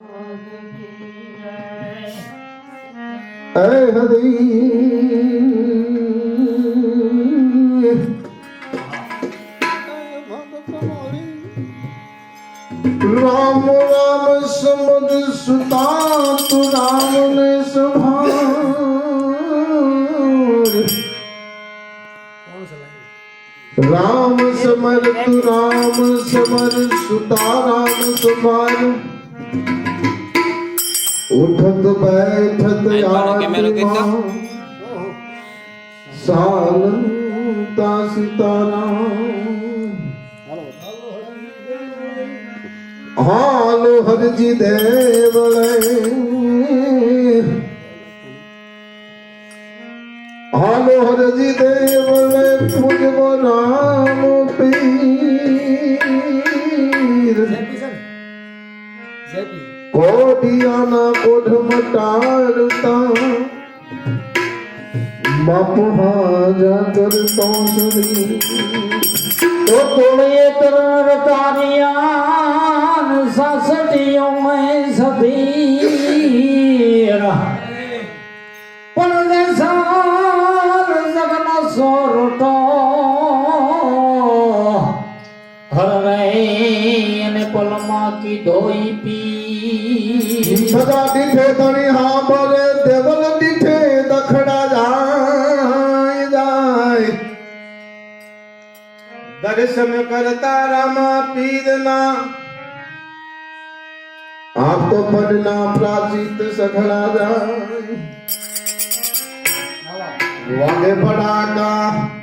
हरि राम राम समद सुता तु राम ने संभार राम समर तु राम समर सुता राम संभार उठत बैठत आत्मा सालंता सीताराम हालो हरि जी देवले हालो हरि जी देवले पूजब राम पीर कोटियाना कोठ मटारता बापुहा जाकर तो सरी तो तोड़े तरह तारियान सासटियों में सधीर पण देसार जगन सोरटो हर रहे ने पलमा की धोई पी सदा दिठे तनी हाँ बोले देवल दिठे दखड़ा जाए जाए दर्शन करता रामा पीरना आप तो पढ़ना प्राचित सखड़ा जाए वादे पड़ा का